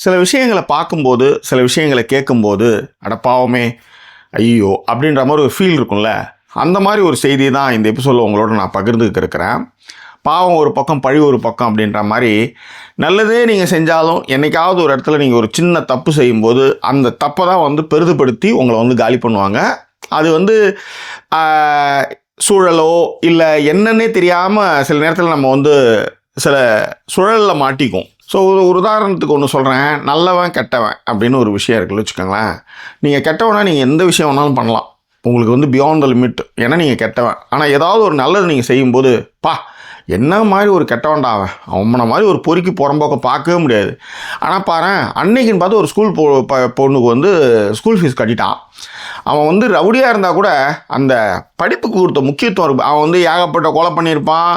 சில விஷயங்களை பார்க்கும்போது, சில விஷயங்களை கேட்கும்போது, அடப்பாவமே, ஐயோ அப்படின்ற மாதிரி ஒரு ஃபீல் இருக்கும்ல, அந்த மாதிரி ஒரு செய்தி தான் இந்த எபிசோடில் உங்களோட நான் பகிர்ந்துக்க இருக்கிறேன். பாவம் ஒரு பக்கம், பழி ஒரு பக்கம் அப்படின்ற மாதிரி, நல்லதே நீங்கள் செஞ்சாலும் என்னைக்காவது ஒரு இடத்துல நீங்கள் ஒரு சின்ன தப்பு செய்யும்போது அந்த தப்பை தான் பெரிதுபடுத்தி உங்களை காலி பண்ணுவாங்க. அது சூழலோ இல்லை என்னன்னே தெரியாமல் சில நேரத்தில் நம்ம சில சுழலில் மாட்டிக்கும். ஸோ ஒரு உதாரணத்துக்கு ஒன்று சொல்கிறேன். நல்லவன் கெட்டவன் அப்படின்னு ஒரு விஷயம் இருக்குன்னு வச்சுக்கோங்களேன். நீங்கள் கெட்டவனா நீங்கள் எந்த விஷயம் வேணாலும் பண்ணலாம். உங்களுக்கு பியாண்ட் த லிமிட். ஏன்னா நீங்கள் கெட்டவன். ஆனால் ஏதாவது ஒரு நல்லது நீங்கள் செய்யும்போது, என்ன மாதிரி ஒரு கெட்டவன்டா அவனை மாதிரி ஒரு பொறுக்கி புறம்போக்க பார்க்கவே முடியாது. ஆனால் பாரேன், அன்னைக்குன்னு பார்த்து ஒரு ஸ்கூல் பொண்ணுக்கு ஸ்கூல் ஃபீஸ் கட்டிட்டான். அவன் ரவுடியாக இருந்தால் கூட அந்த படிப்புக்கு கொடுத்த முக்கியத்துவம் இருக்குது. அவன் ஏகப்பட்ட கொலை பண்ணியிருப்பான்,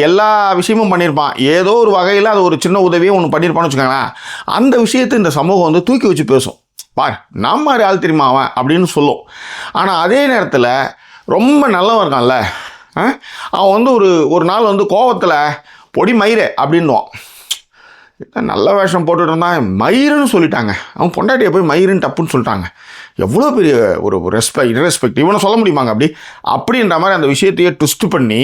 எல்லா விஷயமும் பண்ணியிருப்பான். ஏதோ ஒரு வகையில் அது ஒரு சின்ன உதவியும் ஒன்று பண்ணியிருப்பான்னு வச்சுக்கோங்களேன். அந்த விஷயத்தை இந்த சமூகம் தூக்கி வச்சு பேசும். நம்ம மாதிரி ஆள் தெரியுமா அவன் அப்படின்னு சொல்லும். ஆனால் அதே நேரத்தில் ரொம்ப நல்லவன் இருக்கான்ல, அவன் ஒரு நாள் கோவத்தில் பொடி மயிறு அப்படின்வான். நல்ல வேஷம் போட்டுட்டு இருந்தான், மயிருன்னு சொல்லிட்டாங்க. அவன் பொண்டாட்டியை போய் மயிருன்னு டப்புன்னு சொல்லிட்டாங்க. எவ்வளோ பெரிய ஒரு ரெஸ்பெக்ட் இவனை சொல்ல முடியுமாங்க அப்படின்ற மாதிரி அந்த விஷயத்தையே ட்விஸ்ட் பண்ணி,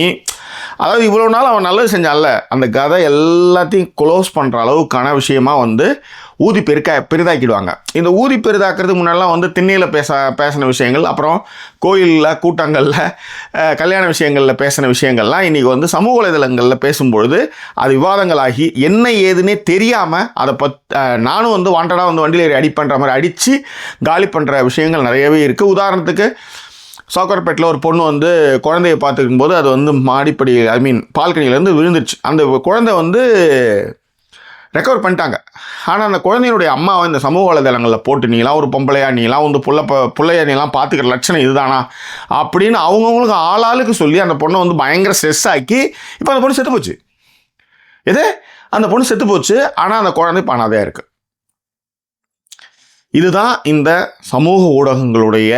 அதாவது இவ்வளோ நாள் அவன் நல்லது செஞ்சான்ல, அந்த கதை எல்லாத்தையும் க்ளோஸ் பண்ணுற அளவுக்கான விஷயமா ஊதி பெரிதாக்கிடுவாங்க. இந்த ஊதி பெரிதாக்கிறதுக்கு முன்னாடிலாம் திண்ணையில் பேசின விஷயங்கள், அப்புறம் கோயிலில் கூட்டங்களில் கல்யாண விஷயங்களில் பேசின விஷயங்கள்லாம் இன்றைக்கி சமூக வலைதளங்களில் பேசும்பொழுது அது விவாதங்களாகி என்ன ஏதுன்னே தெரியாமல் அதை நானும் வாண்டடாக வண்டியில் ஏறி அடிப்பண்ற மாதிரி அடித்து காலி பண்ணுற விஷயங்கள் நிறையவே இருக்குது. உதாரணத்துக்கு சோக்கர்பேட்டில் ஒரு பொண்ணு குழந்தைய பார்த்துக்கும் போது அது மாடிப்படி பால்கனியிலேருந்து விழுந்துருச்சு. அந்த குழந்தை ரெக்கவர் பண்ணிட்டாங்க. ஆனால் அந்த குழந்தையினுடைய அம்மாவை இந்த சமூக வலைதளங்களில் போட்டு, நீலாம் ஒரு பொம்பளையா, நீலாம் பிள்ளையா, நீலாம் பார்த்துக்கிற லட்சணம் இதுதானா அப்படின்னு அவங்கவுங்களுக்கு ஆளாளுக்கு சொல்லி அந்த பொண்ணை பயங்கர ஸ்ட்ரெஸ் ஆக்கி இப்போ அந்த பொண்ணு செத்து போச்சு. அந்த பொண்ணு செத்து போச்சு. ஆனால் அந்த குழந்தை அனாதையாக இருக்குது. இதுதான் இந்த சமூக ஊடகங்களுடைய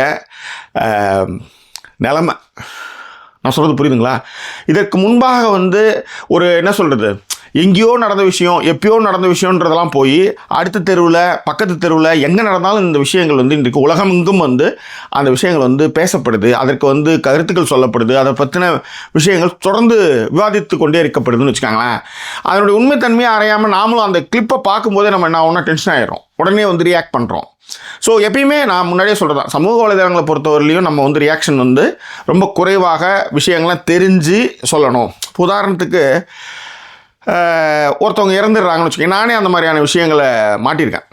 நிலைமை. நான் சொல்கிறது புரியுதுங்களா? இதற்கு முன்பாக ஒரு என்ன சொல்கிறது, எங்கேயோ நடந்த விஷயம், எப்பயோ நடந்த விஷயன்றதெல்லாம் போய் அடுத்த தெருவில், பக்கத்து தெருவில் எங்கே நடந்தாலும் இந்த விஷயங்கள் இன்றைக்கு உலகமெங்கும் அந்த விஷயங்கள் பேசப்படுது. அதற்கு கருத்துக்கள் சொல்லப்படுது. அதை பற்றின விஷயங்கள் தொடர்ந்து விவாதித்து கொண்டே இருக்கப்படுதுன்னு வச்சுக்காங்களேன். அதனுடைய உண்மைத்தன்மையை அறியாமல் நாமளும் அந்த கிளிப்பை பார்க்கும்போதே நம்ம என்ன ஒன்றா டென்ஷன் ஆகிடும், உடனே ரியாக்ட் பண்ணுறோம். ஸோ எப்பயுமே நான் முன்னாடியே சொல்கிறேன், சமூக வலைதளங்களை பொறுத்தவரையிலையும் நம்ம ரியாக்ஷன் ரொம்ப குறைவாக விஷயங்கள்லாம் தெரிஞ்சு சொல்லணும். உதாரணத்துக்கு ஒருத்தவங்க இறந்துடுறாங்கன்னு வச்சுக்கோங்க. நானே அந்த மாதிரியான விஷயங்களை மாட்டியிருக்கேன்.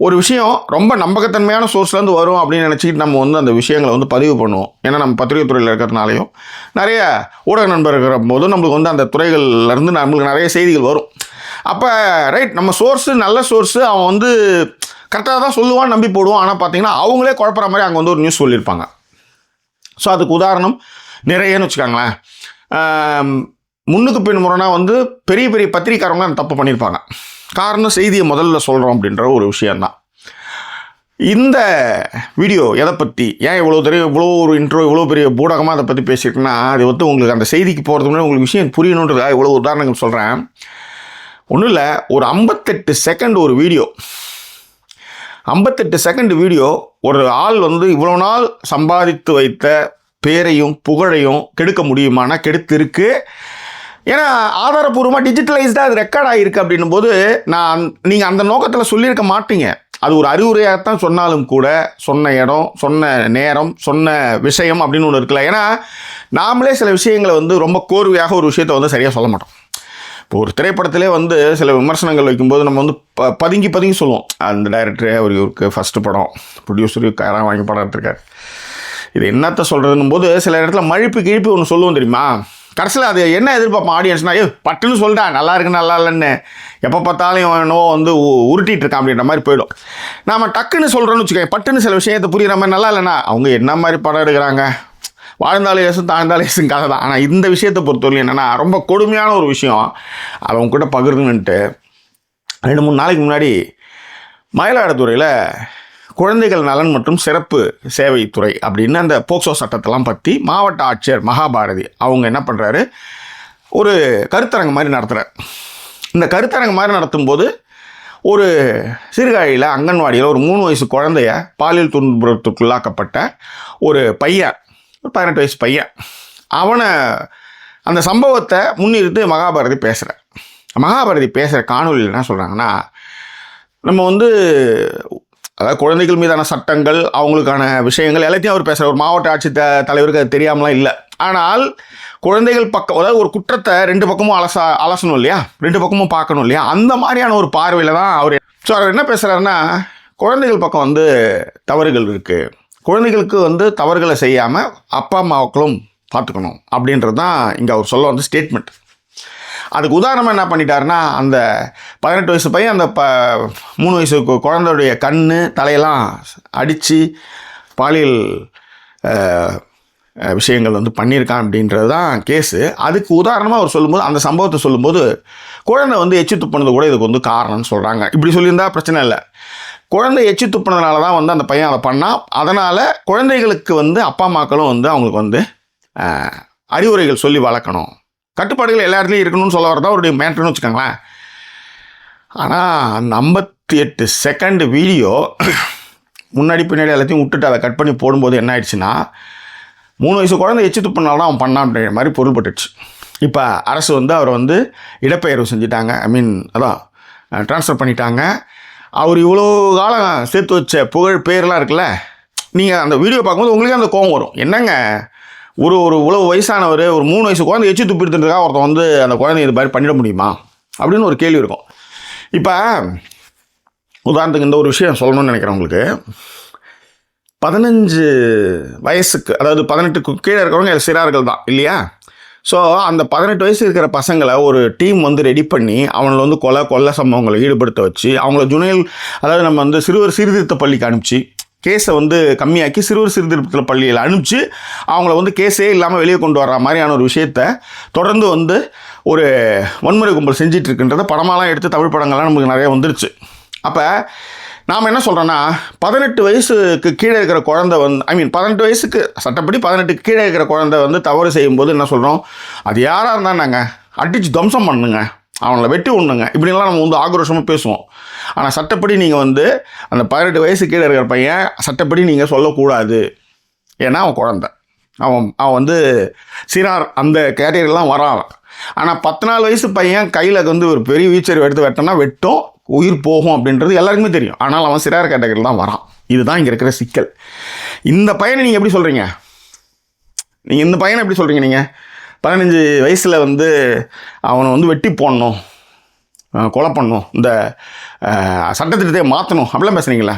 ஒரு விஷயம் ரொம்ப நம்பகத்தன்மையான சோர்ஸ்லேருந்து வரும் அப்படின்னு நினச்சிக்கிட்டு நம்ம அந்த விஷயங்களை பதிவு பண்ணுவோம். ஏன்னா நம்ம பத்திரிகை துறையில் இருக்கிறதுனாலையும் நிறைய ஊடக நண்பர் இருக்கிற போதும் நம்மளுக்கு அந்த துறைகள்லேருந்து நம்மளுக்கு நிறைய செய்திகள் வரும். அப்போ ரைட், நம்ம சோர்ஸு நல்ல சோர்ஸு, அவன் கரெக்டாக தான் சொல்லுவான்னு நம்பி போடுவோம். ஆனால் பார்த்தீங்கன்னா அவங்களே குழப்பற மாதிரி அங்கே ஒரு நியூஸ் சொல்லியிருப்பாங்க. ஸோ அதுக்கு உதாரணம் நிறையன்னு வச்சுக்காங்களேன். முன்னுக்கு பின் முறைனா பெரிய பெரிய பத்திரிக்காரங்க அந்த தப்பு பண்ணியிருப்பாங்க. காரணம் செய்தியை முதல்ல சொல்கிறோம் அப்படின்ற ஒரு விஷயந்தான். இந்த வீடியோ எதை பற்றி, ஏன் இவ்வளோ ஒரு இன்ட்ரோ, இவ்வளோ பெரிய ஊடகமாக அதை பற்றி பேசியிருக்குன்னா, அது உங்களுக்கு அந்த செய்திக்கு போகிறதுக்கு முன்னாடி உங்களுக்கு விஷயம் புரியணுன்றதா இவ்வளோ உதாரணங்கள் சொல்கிறேன். ஒன்றும் இல்லை, ஒரு 58 செகண்ட் ஒரு வீடியோ, 58 செகண்ட் வீடியோ ஒரு ஆள் இவ்வளோ நாள் சம்பாதித்து வைத்த பேரையும் புகழையும் கெடுக்க முடியுமானா கெடுத்திருக்கு. ஏன்னா ஆதாரப்பூர்வமாக டிஜிட்டலைஸ்டாக அது ரெக்கார்ட் ஆகிருக்கு அப்படின்னும் போது நீங்கள் அந்த நோக்கத்தில் சொல்லியிருக்க மாட்டீங்க. அது ஒரு அறிவுரையாகத்தான் சொன்னாலும் கூட, சொன்ன இடம், சொன்ன நேரம், சொன்ன விஷயம் அப்படின்னு ஒன்று இருக்குல்ல. ஏன்னா நாமளே சில விஷயங்களை ரொம்ப கோர்வையாக ஒரு விஷயத்தை சரியாக சொல்ல மாட்டோம். இப்போ ஒரு திரைப்படத்திலே சில விமர்சனங்கள் வைக்கும்போது நம்ம பதுங்கி சொல்லுவோம், அந்த டைரக்டரே இவருக்கு ஃபஸ்ட்டு படம், ப்ரொடியூசருக்கு யாராவது வாங்கி படம் எடுத்திருக்காரு, இது என்னத்தை சொல்கிறதுன்னும் போது சில இடத்துல மழுப்பு கிழிப்பு ஒன்று சொல்லுவோம் தெரியுமா. கடைசியில் அது என்ன எதிர்பார்ப்போம் ஆடியன்ஸ்னா, பட்டுன்னு சொல்லிட்டா நல்லா இருக்கு நல்லா இல்லைன்னு, எப்போ பார்த்தாலும் என்னவோ உருட்டிகிட்டு இருக்கான் அப்படின்ற மாதிரி போயிடும். நாம் டக்குன்னு சொல்கிறோன்னு வச்சுக்கோங்க, பட்டுன்னு சில விஷயத்தை புரிகிற மாதிரி நல்லா இல்லைன்னா அவங்க என்ன மாதிரி படம் எடுக்கிறாங்க, வாழ்ந்தாலும் ஏசும் தாழ்ந்தாலும் ஏசும் கதை தான். ஆனால் இந்த விஷயத்தை பொறுத்தவரைக்கும் என்னென்னா ரொம்ப கொடுமையான ஒரு விஷயம், அதை உங்ககிட்ட பகிர்ந்துன்ட்டு 2-3 நாளைக்கு முன்னாடி மயிலாடுதுறையில் குழந்தைகள் நலன் மற்றும் சிறப்பு சேவைத்துறை அப்படின்னு அந்த போக்சோ சட்டத்தெல்லாம் பற்றி மாவட்ட ஆட்சியர் மகாபாரதி அவங்க என்ன பண்ணுறாரு, ஒரு கருத்தரங்கு மாதிரி நடத்துகிறார். இந்த கருத்தரங்கு மாதிரி நடத்தும்போது ஒரு சீர்காழியில் அங்கன்வாடியில் ஒரு 3 வயசு குழந்தைய பாலியல் துன்புறுத்துக்குள்ளாக்கப்பட்ட ஒரு பையன், ஒரு 18 வயசு பையன், அவனை அந்த சம்பவத்தை முன்னிறுத்து மகாபாரதி பேசுகிறேன். மகாபாரதி பேசுகிற காணொலியில் என்ன சொல்கிறாங்கன்னா, நம்ம அதாவது குழந்தைகள் மீதான சட்டங்கள், அவங்களுக்கான விஷயங்கள் எல்லாத்தையும் அவர் பேசுகிற ஒரு மாவட்ட ஆட்சி தலைவருக்கு அது தெரியாமலாம் இல்லை. ஆனால் குழந்தைகள் பக்கம், அதாவது ஒரு குற்றத்தை 2 பக்கமும் அலசணும் இல்லையா, 2 பக்கமும் பார்க்கணும் இல்லையா, அந்த மாதிரியான ஒரு பார்வையில் தான் அவர். ஸோ அவர் என்ன பேசுகிறாருன்னா, குழந்தைகள் பக்கம் தவறுகள் இருக்குது, குழந்தைகளுக்கு தவறுகளை செய்யாமல் அப்பா அம்மாக்களும் பார்த்துக்கணும் அப்படின்றது தான் இங்கே அவர் சொல்ல ஸ்டேட்மெண்ட். அதுக்கு உதாரணமாக என்ன பண்ணிட்டாருன்னா, அந்த 18 வயசு பையன் அந்த 3 வயசு குழந்தையுடைய கண் தலையெல்லாம் அடித்து பாலியல் விஷயங்கள் பண்ணியிருக்கான் அப்படின்றது தான் கேஸு. அதுக்கு உதாரணமாக அவர் சொல்லும்போது, அந்த சம்பவத்தை சொல்லும்போது, குழந்தை எச்சி துப்புனது கூட இதுக்கு காரணம்னு சொல்கிறாங்க. இப்படி சொல்லியிருந்தா பிரச்சனை இல்லை. குழந்தை எச்சி துப்புனதுனால தான் அந்த பையன் அதை பண்ணால், அதனால் குழந்தைகளுக்கு அப்பா அம்மாக்களும் அவங்களுக்கு அறிவுரைகள் சொல்லி வளர்க்கணும், கட்டுப்பாடுகள் எல்லா இடத்துலையும் இருக்கணும்னு சொல்ல வரதான் அவருடைய மேட்டர்னு வச்சுக்கோங்களேன். ஆனால் அந்த 58 செகண்ட் வீடியோ முன்னாடி பின்னாடி எல்லாத்தையும் விட்டுட்டு அதை கட் பண்ணி போடும்போது என்ன ஆயிடுச்சுன்னா, 3 வயசு குழந்தை எச்சு துப்புனால்தான் அவன் பண்ணான் அப்படின்ற மாதிரி பொருள்பட்டுச்சு. இப்போ அரசு அவரை இடப்பெயர்வு செஞ்சுட்டாங்க. அதான் ட்ரான்ஸ்ஃபர் பண்ணிட்டாங்க. அவர் இவ்வளோ காலம் சேர்த்து வச்ச புகழ் பேர்லாம் இருக்குல்ல, நீங்கள் அந்த வீடியோ பார்க்கும்போது உங்களுக்கு அந்த கோவம் வரும். என்னங்க, ஒரு இவ்வளோ வயசானவர் ஒரு 3 வயசு குழந்தை எச்சு துப்பிடுறதுக்காக ஒருத்தன் அந்த குழந்தை இது மாதிரி பண்ணிட முடியுமா அப்படின்னு ஒரு கேள்வி இருக்கும். இப்போ உதாரணத்துக்கு இந்த ஒரு விஷயம் சொல்லணும்னு நினைக்கிறேன். உங்களுக்கு 15 வயசுக்கு, அதாவது 18க்கு கீழே இருக்கிறவங்க சிறார்கள் தான் இல்லையா? ஸோ அந்த 18 வயசு இருக்கிற பசங்களை ஒரு டீம் ரெடி பண்ணி அவங்கள கொலை சம்பவங்களை ஈடுபடுத்த வச்சு அவங்கள ஜுனைல், அதாவது நம்ம சிறுவர் சீர்திருத்த பள்ளிக்கு அனுப்பிச்சு கேஸை கம்மியாக்கி சிறுவர் சீர்திருத்த பள்ளியில் அனுப்பிச்சு அவங்கள கேஸே இல்லாமல் வெளியே கொண்டு வர்ற மாதிரியான ஒரு விஷயத்தை தொடர்ந்து ஒரு வன்முறை கும்பல் செஞ்சிட்டு இருக்குன்றத படமாலாம் எடுத்து தமிழ் படங்கள்லாம் நமக்கு நிறைய வந்துருச்சு. அப்போ நாம் என்ன சொல்கிறோன்னா, 18 வயசுக்கு கீழே இருக்கிற குழந்தை 18 வயசுக்கு சட்டப்படி 18க்கு கீழே இருக்கிற குழந்தை தவறு செய்யும்போது என்ன சொல்கிறோம், அது யாராக இருந்தால் நாங்கள் அடித்து துவம்சம் பண்ணுங்க, அவங்கள வெட்டி விடணுங்க, இப்படிலாம் நம்ம ஆக்ரோஷமாக பேசுவோம். ஆனால் சட்டப்படி நீங்கள் அந்த 18 வயசு கீழே இருக்கிற பையன் சட்டப்படி நீங்கள் சொல்லக்கூடாது. ஏன்னா அவன் குழந்தை, அவன் சிறார் அந்த கேட்டகரிலாம் வரான். ஆனால் 14 வயசு பையன் கையில் ஒரு பெரிய வீச்சர் எடுத்து வெட்டினா வெட்டும், உயிர் போகும் அப்படின்றது எல்லாருக்குமே தெரியும். ஆனால் அவன் சிறார் கேட்டகரியில் தான் வரான். இதுதான் இங்கே இருக்கிற சிக்கல். இந்த பையனை நீங்கள் எப்படி சொல்கிறீங்க? நீங்கள் இந்த பையனை எப்படி சொல்கிறீங்க? நீங்கள் 15 வயசில் அவனை வெட்டி போடணும், கொலை பண்ணணும், இந்த சட்டத்திட்டத்தை மாற்றணும் அப்படிலாம் பேசுகிறீங்களா?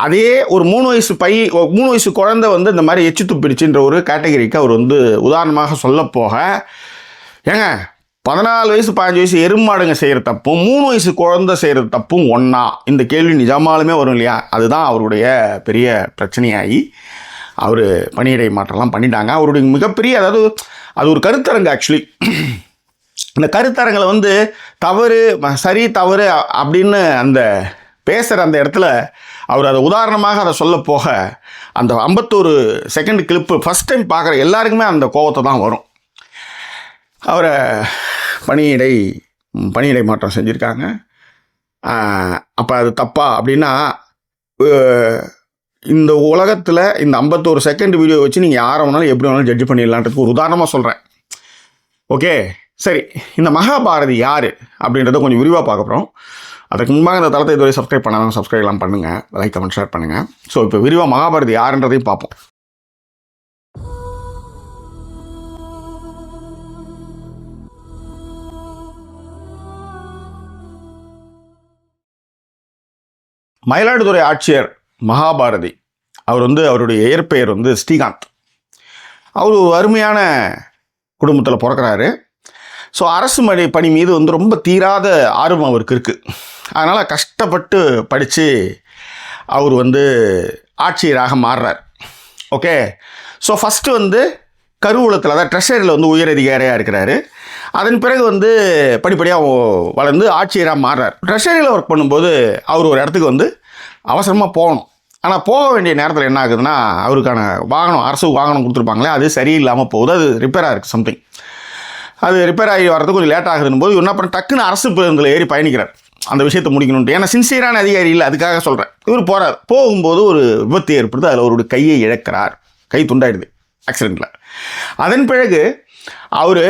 அதே ஒரு 3 வயசு குழந்தை இந்த மாதிரி எச்சு துப்பிடுச்சுன்ற ஒரு கேட்டகரிக்கு அவர் உதாரணமாக சொல்ல போக, ஏங்க 14 வயசு 15 வயசு எருமாடுங்க செய்கிற தப்பும் 3 வயசு குழந்தை செய்கிற தப்பும் ஒன்றா? இந்த கேள்வி நிஜமாலுமே வரும் இல்லையா? அதுதான் அவருடைய பெரிய பிரச்சனையாகி அவர் பணியிடை மாற்றம்லாம் பண்ணிட்டாங்க. அவருடைய மிகப்பெரிய, அதாவது அது ஒரு கருத்தரங்கு. ஆக்சுவலி இந்த கருத்தரங்களை தவறு சரி தவறு அப்படின்னு அந்த பேசுகிற அந்த இடத்துல அவர் அதை உதாரணமாக அதை சொல்ல போக, அந்த 51 செகண்ட் கிளிப்பு ஃபஸ்ட் டைம் பார்க்குற எல்லாருக்குமே அந்த கோபத்தை தான் வரும். அவரை பணியிடை மாற்றம் செஞ்சுருக்காங்க. அப்போ அது தப்பா அப்படின்னா, இந்த உலகத்தில் இந்த 51 செகண்ட் வீடியோ வச்சு நீங்கள் யாரை வேணாலும் எப்படி வேணாலும் ஜட்ஜ் பண்ணிடலான்றதுக்கு ஒரு உதாரணமாக சொல்கிறேன். ஓகே, சரி. இந்த மகாபாரதி யார் அப்படின்றத கொஞ்சம் விரிவாக பார்க்க போகிறோம். அதுக்கு முன்பாக இந்த தளத்தை இதுவரை சப்ஸ்கிரைப் பண்ணாங்க, சப்ஸ்கிரைப்லாம் பண்ணுங்கள், லைக் கமெண்ட் ஷேர் பண்ணுங்கள். ஸோ இப்போ விரிவாக மகாபாரதி யாருன்றதையும் பார்ப்போம். மயிலாடுதுறை ஆட்சியர் மகாபாரதி அவர் அவருடைய இயற்பெயர் ஸ்ரீகாந்த். அவர் ஒரு அருமையான குடும்பத்தில் பிறக்கிறாரு. ஸோ அரசு பணி மீது ரொம்ப தீராத ஆர்வம் அவருக்கு இருக்குது. அதனால் கஷ்டப்பட்டு படித்து அவர் ஆட்சியராக மாறுறார். ஓகே, ஸோ ஃபஸ்ட்டு கருவூலத்தில், அதாவது ட்ரெஷரியில் உயர் அதிகாரியாக இருக்கிறாரு. அதன் பிறகு படிப்படியாக வளர்ந்து ஆட்சியராக மாறுறார். ட்ரெஷரியில் ஒர்க் பண்ணும்போது அவர் ஒரு இடத்துக்கு அவசரமாக போகணும். ஆனால் போக வேண்டிய நேரத்தில் என்ன ஆகுதுன்னா, அவருக்கான வாகனம், அரசு வாகனம் கொடுத்துருப்பாங்களே, அது சரியில்லாமல் போகுது. அது ரிப்பேராக இருக்குது சம்திங். அது ரிப்பேர் ஆகி வர்றதுக்கு கொஞ்சம் லேட் ஆகுதுன்னு போது என்ன பண்ண, டக்குன்னு அரசு பேருந்தில் ஏறி பயணிக்கிறார். அந்த விஷயத்தை முடிக்கணுன்ட்டு. ஏன்னா சின்சியரான அதிகாரி இல்லை, அதுக்காக சொல்கிறேன். இவர் போகிறார், போகும்போது ஒரு விபத்து ஏற்படுது, அதில் அவருடைய கையை இழக்கிறார், கை துண்டாயிடுது ஆக்சிடெண்ட்டில். அதன் பிறகு அவர்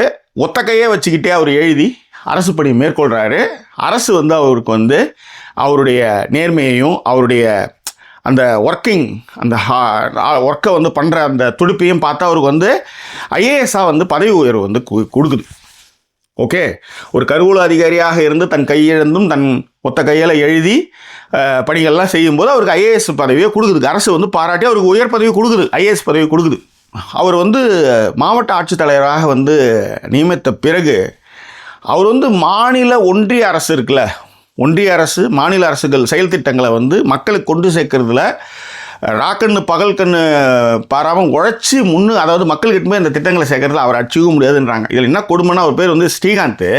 ஒத்த கையை வச்சுக்கிட்டே அவர் எழுதி அரசு பணி மேற்கொள்கிறாரு. அரசு வந்து அவருக்கு அவருடைய நேர்மையையும் அவருடைய அந்த ஒர்க்கிங் அந்த ஒர்க்கை பண்ணுற அந்த துடிப்பையும் பார்த்தா அவருக்கு ஐஏஎஸ்ஸாக பதவி உயர்வு கொடுக்குது. ஓகே, ஒரு கருவூல அதிகாரியாக இருந்து தன் கையிழந்தும் தன் ஒத்த கையில் எழுதி பணிகள்லாம் செய்யும்போது அவருக்கு ஐஏஎஸ் பதவியை கொடுக்குது. அரசு பாராட்டி அவருக்கு உயர் பதவி கொடுக்குது, ஐஏஎஸ் பதவி கொடுக்குது. அவர் மாவட்ட ஆட்சித்தலைவராக நியமித்த பிறகு அவர் மாநில ஒன்றிய அரசு இருக்குல்ல, ஒன்றிய அரசு மாநில அரசுகள் செயல் திட்டங்களை மக்களுக்கு கொண்டு சேர்க்கறதுல ராக்கண்ணு பகல் கண்ணு பாராமல் உழைச்சி அதாவது மக்கள்கிட்ட போய் இந்த திட்டங்களை சேர்க்கறதுல அவர் அடிச்சிக்க முடியாதுன்றாங்க. இதில் என்ன கொடுமைன்னா, அவர் பேர் ஸ்ரீகாந்த்.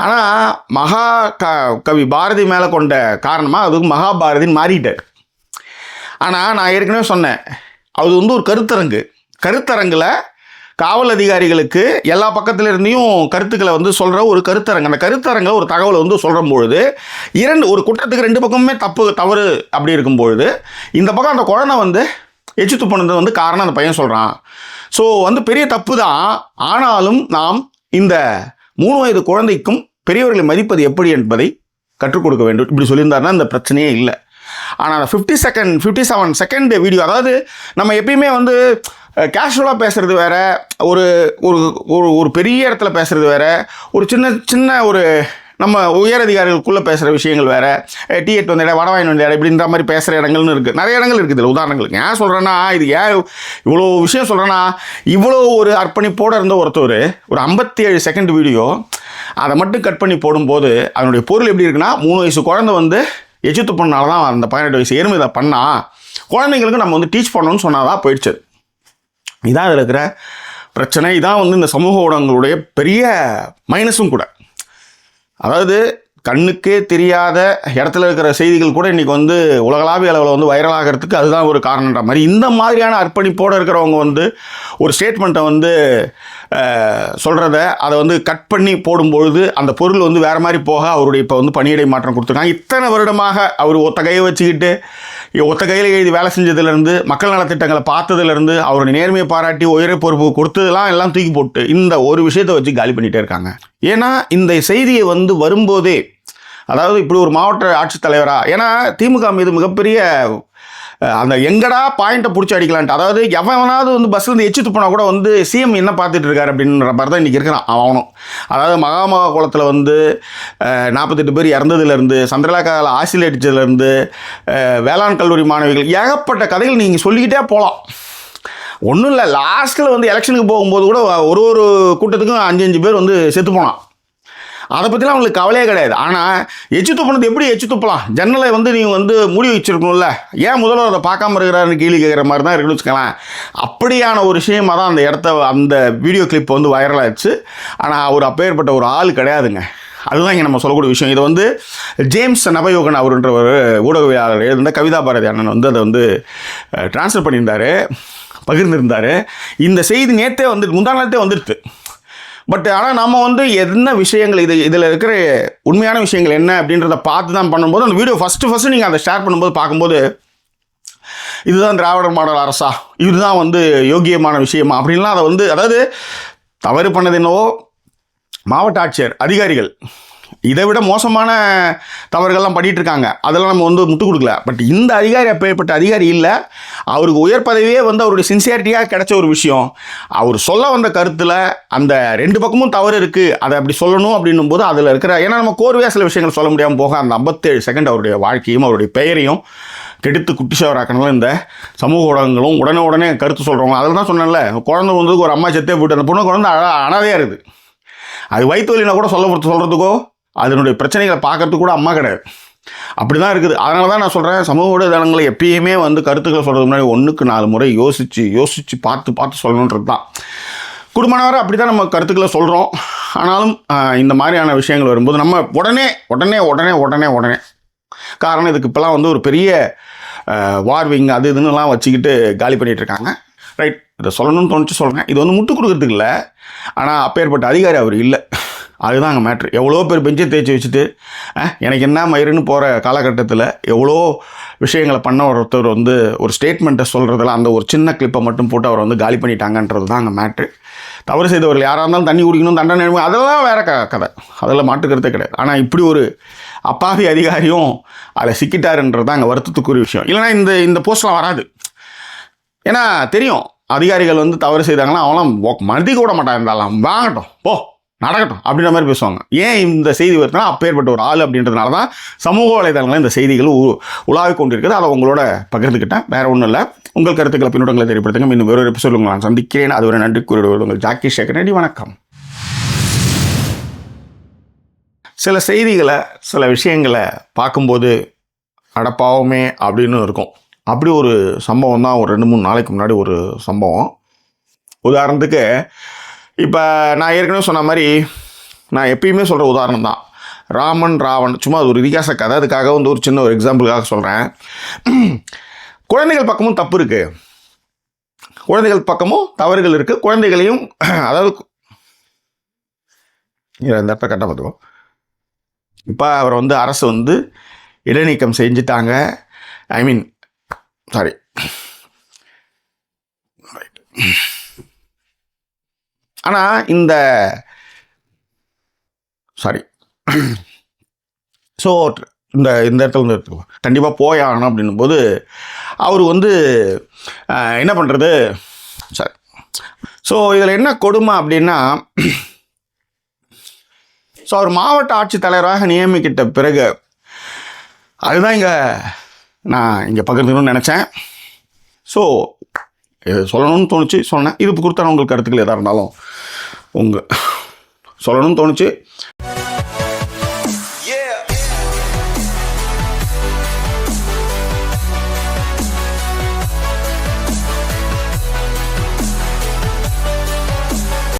ஆனால் கவி பாரதி மேலே கொண்ட காரணமாக அதுக்கு மகாபாரதின்னு மாறிட்டார். ஆனால் நான் ஏற்கனவே சொன்னேன், அது ஒரு கருத்தரங்கில் காவல் அதிகாரிகளுக்கு எல்லா பக்கத்துலேருந்தையும் கருத்துக்களை சொல்கிற ஒரு கருத்தரங்கு. அந்த கருத்தரங்கில் ஒரு தகவலை சொல்கிற பொழுது ஒரு குற்றத்துக்கு 2 பக்கமுமே தவறு அப்படி இருக்கும்பொழுது இந்த பக்கம் அந்த குழந்தை எச்சு துப்புனது காரணம் அந்த பையன் சொல்கிறான். ஸோ பெரிய தப்பு தான். ஆனாலும் நாம் இந்த 3 வயது குழந்தைக்கும் பெரியவர்களை மதிப்பது எப்படி என்பதை கற்றுக் கொடுக்க வேண்டும். இப்படி சொல்லியிருந்தாருன்னா இந்த பிரச்சனையே இல்லை. ஆனால் 57 செகண்ட் வீடியோ, அதாவது நம்ம எப்பயுமே கேஷுவலாக பேசுகிறது வேறு, ஒரு ஒரு ஒரு பெரிய இடத்துல பேசுகிறது வேறு, ஒரு சின்ன ஒரு நம்ம உயர் அதிகாரிகளுக்குள்ளே பேசுகிற விஷயங்கள் வேறு, டீ எட்டு வந்த இடம் வடவாயின் வந்த இடம் இப்படின்ற மாதிரி பேசுகிற இடங்கள்னு இருக்குது, நிறைய இடங்கள் இருக்குது. இதில் உதாரணங்களுக்கு ஏன் சொல்கிறேன்னா, இது ஏன் இவ்வளோ விஷயம் சொல்கிறேன்னா, இவ்வளோ ஒரு அர்ப்பணிப்போடு இருந்த ஒருத்தர் ஒரு 57 செகண்ட் வீடியோ அதை மட்டும் கட் பண்ணி போடும்போது அதனுடைய பொருள் எப்படி இருக்குன்னா, 3 வயசு குழந்தை எச்சு துப்புனால தான் அந்த 18 வயசு எருமை இதை பண்ணால் குழந்தைங்களுக்கு நம்ம டீச் பண்ணணும்னு சொன்னாதான் போயிடுச்சு. இதான் இதில் இருக்கிற பிரச்சனை. இதான் இந்த சமூக ஊடகங்களுடைய பெரிய மைனஸும் கூட. அதாவது கண்ணுக்கே தெரியாத இடத்துல இருக்கிற செய்திகள் கூட இன்றைக்கி உலகளாவிய அளவில் வைரலாகிறதுக்கு அதுதான் ஒரு காரணன்ற மாதிரி இந்த மாதிரியான அர்ப்பணிப்போடு இருக்கிறவங்க ஒரு ஸ்டேட்மெண்ட்டை சொல்கிறத அதை கட் பண்ணி போடும்பொழுது அந்த பொருள் வேறு மாதிரி போக அவருடைய இப்போ பணியிடை மாற்றம் கொடுத்துருக்காங்க. இத்தனை வருடமாக அவர் ஒத்த கையை வச்சுக்கிட்டு ஒத்த கையில் எழுதி வேலை செஞ்சதுலேருந்து, மக்கள் நலத்திட்டங்களை பார்த்ததுலேருந்து, அவருடைய நேர்மையை பாராட்டி உயர பொறுப்பு கொடுத்ததெல்லாம் எல்லாம் தூக்கி போட்டு இந்த ஒரு விஷயத்தை வச்சு காலி பண்ணிகிட்டே இருக்காங்க. ஏன்னா இந்த செய்தியை வரும்போதே, அதாவது இப்படி ஒரு மாவட்ட ஆட்சித்தலைவராக, ஏன்னா திமுக மீது மிகப்பெரிய அந்த எங்கடா பாயிண்ட்டை பிடிச்சி அடிக்கலான்ட்டு, அதாவது எவனாவது பஸ்ஸில் எச்சு துப்புனா கூட சிஎம் என்ன பார்த்துட்டு இருக்காரு அப்படின்ற மாதிரி தான் இன்றைக்கி இருக்கிறான் அவனும். அதாவது மகாமகா குளத்தில் 48 பேர் இறந்ததுலேருந்து, சந்திரலேகாவில் ஆசில் அடித்ததுலேருந்து, வேளாண் கல்லூரி மாணவிகள், ஏகப்பட்ட கதைகள் நீங்கள் சொல்லிக்கிட்டே போகலாம். ஒன்றும் இல்லை, லாஸ்ட்டில் எலெக்ஷனுக்கு போகும்போது கூட ஒரு கூட்டத்துக்கும் 5 பேர் செத்து போனான். அதை பற்றிலாம் அவங்களுக்கு கவலையே கிடையாது. ஆனால் எச்சு துப்புனது எப்படி எச்சு துப்பலாம், ஜன்னலை நீங்கள் மூடி வச்சுருக்கணும்ல, ஏன் முதல்வர் அதை பார்க்காம இருக்கிறாருன்னு கேள்வி கேட்குற மாதிரி தான் இருக்குன்னு வச்சுக்கலாம். அப்படியான ஒரு விஷயமாக தான் அந்த வீடியோ கிளிப் வைரலாகிடுச்சு. ஆனால் அவர் அப்பேற்பட்ட ஒரு ஆள் கிடையாதுங்க. அதுதான் இங்கே நம்ம சொல்லக்கூடிய விஷயம். இது ஜேம்ஸ் நவயோகன் அவருன்ற ஒரு ஊடகவியலாளர் எழுந்த கவிதா பாரதி அண்ணன் அதை ட்ரான்ஸ்ஃபர் பண்ணியிருந்தார், பகிர்ந்திருந்தார். இந்த செய்தி நேற்றே முந்தா நாளத்தே வந்துடுது. பட் ஆனால் நம்ம என்ன விஷயங்கள் இதில் இருக்கிற உண்மையான விஷயங்கள் என்ன அப்படின்றத பார்த்து தான் பண்ணும்போது அந்த வீடியோ ஃபஸ்ட்டு நீங்கள் அதை ஷேர் பண்ணும்போது பார்க்கும்போது இதுதான் திராவிடர் மாடல் அரசா, இதுதான் யோக்கியமான விஷயமா அப்படின்லாம் அதை அதாவது தவறு பண்ணது என்னவோ மாவட்ட ஆட்சியர் அதிகாரிகள் இதை விட மோசமான தவறுகள்லாம் பண்ணிகிட்டு இருக்காங்க, அதெல்லாம் நம்ம முட்டு கொடுக்கல. பட் இந்த அதிகாரி அப்பேற்பட்ட அதிகாரி இல்லை, அவருக்கு உயர் பதவியே அவருடைய சின்சியாரிட்டியாக கிடைச்ச ஒரு விஷயம். அவர் சொல்ல வந்த கருத்தில் அந்த 2 பக்கமும் தவறு இருக்குது, அதை அப்படி சொல்லணும் அப்படின்னும் போது அதில் இருக்கிற, ஏன்னா நம்ம கோர்வையாக சில விஷயங்கள் சொல்ல முடியாமல் போக அந்த 57 செகண்ட் அவருடைய வாழ்க்கையும் அவருடைய பெயரையும் கெடுத்து குட்டிச்சவராக்கணும் இந்த சமூக ஊடகங்களும் உடனே கருத்து சொல்கிறவங்க. அதில் தான் சொன்னேன்ல, குழந்தை ஒரு அம்மா செத்தே போய்ட்டு அந்த பொண்ணு குழந்தை அனாதையாக இருக்குது, அது வயிற்று வலினா கூட சொல்கிறதுக்கோ அதனுடைய பிரச்சனைகளை பார்க்கறதுக்கு கூட அம்மா கிடையாது. அப்படி தான் இருக்குது. அதனால தான் நான் சொல்கிறேன், சமூக ஊடகங்களை எப்பயுமே கருத்துக்களை சொல்கிறதுக்கு முன்னாடி 1க்கு 4 முறை யோசித்து பார்த்து சொல்லணுன்றது தான். குடும்பமானவரை அப்படி தான் நம்ம கருத்துக்களை சொல்கிறோம். ஆனாலும் இந்த மாதிரியான விஷயங்கள் வரும்போது நம்ம உடனே காரணம் இதுக்கு இப்போலாம் ஒரு பெரிய வார்விங் அது இதுன்னுலாம் வச்சுக்கிட்டு காலி பண்ணிகிட்டு இருக்காங்க. ரைட், இதை சொல்லணும்னு தோணுச்சு சொல்கிறேன். இது முட்டு கொடுக்கறதுக்கு இல்லை, ஆனால் அப்பேற்பட்ட அதிகாரி அவர் இல்லை. அதுதான் அங்கே மேட்ரு. எவ்வளோ பேர் பெஞ்சை தேய்ச்சி வச்சுட்டு எனக்கு என்ன மயிருன்னு போகிற காலகட்டத்தில் எவ்வளோ விஷயங்களை பண்ண ஒருத்தர் வந்து ஒரு ஸ்டேட்மெண்ட்டை சொல்கிறதுல அந்த ஒரு சின்ன கிளிப்பை மட்டும் போட்டு அவரை வந்து காலி பண்ணிட்டாங்கன்றது தான் அங்கே மேட்ரு. தவறு செய்தவர்கள் யாராக இருந்தாலும் தண்ணி குடிக்கணும், தண்டனை அதெல்லாம் வேறு கதை, அதெல்லாம் மாட்டுக்கிறதே கிடையாது. ஆனால் இப்படி ஒரு அப்பாவி அதிகாரியும் அதில் சிக்கிட்டாருன்றது தான் அங்கே வருத்தத்துக்குரிய விஷயம். இல்லைனா இந்த போஸ்ட்லாம் வராது. ஏன்னா தெரியும் அதிகாரிகள் வந்து தவறு செய்தாங்கன்னா அவங்களாம் மதிக்க விட மாட்டாங்க, இருந்தாலும் வாங்கட்டும் போ நடக்கட்டும் அப்படின்ற மாதிரி பேசுவாங்க. ஏன் இந்த செய்தி வருதுன்னா அப்பேற்பட்ட ஒரு ஆள் அப்படின்றதுனால தான் சமூக வலைதளங்களில் இந்த செய்திகள் உலாவிக் கொண்டிருக்குது. அதை உங்களோட பகிர்ந்துக்கிட்டேன். வேறு ஒன்றும் இல்லை. உங்கள் கருத்துக்களை பின்னோட்டங்களை தெரியப்படுத்துங்க. இன்னும் வேறு எபிசோட் உங்களை நான் சந்திக்கிறேன். அது ஒரு நன்றி கூறிடுவது உங்கள் ஜாக்கி சேகர். வணக்கம். சில செய்திகளை சில விஷயங்களை பார்க்கும்போது அடப்பாவுமே அப்படின்னு இருக்கும். அப்படி ஒரு சம்பவம் தான் ஒரு 2-3 நாளைக்கு முன்னாடி ஒரு சம்பவம். உதாரணத்துக்கு இப்போ நான் ஏற்கனவே சொன்ன மாதிரி நான் எப்பயுமே சொல்கிற உதாரணம் தான் ராமன் ராவன். சும்மா அது ஒரு இதிகாச கதை, அதுக்காக வந்து ஒரு சின்ன ஒரு எக்ஸாம்பிளுக்காக சொல்கிறேன். குழந்தைகள் பக்கமும் தப்பு இருக்குது, குழந்தைகள் பக்கமும் தவறுகள் இருக்குது. குழந்தைகளையும் அதாவது இந்த இடத்த கட்ட பார்த்துக்கோ. இப்போ அவர் வந்து அரசு வந்து இடைநீக்கம் செஞ்சுட்டாங்க. சாரி ஆனால் ஸோ இந்த இடத்துல வந்து எடுத்துக்கோ கண்டிப்பாக போயாகணும் அப்படின்னும் போது அவர் வந்து என்ன பண்ணுறது. சரி, ஸோ இதில் என்ன கொடுமை அப்படின்னா, ஸோ அவர் மாவட்ட ஆட்சித்தலைவராக நியமிக்கிட்ட பிறகு அதுதான் நான் இங்கே பகிர்ந்துக்கணும்னு நினச்சேன். ஸோ இது சொல்லணும்னு தோணுச்சு சொன்னேன். இது குறித்தான உங்களுக்கு கருத்துக்கள் எதாக இருந்தாலும் சொல்லணும்னு தோணுச்சு.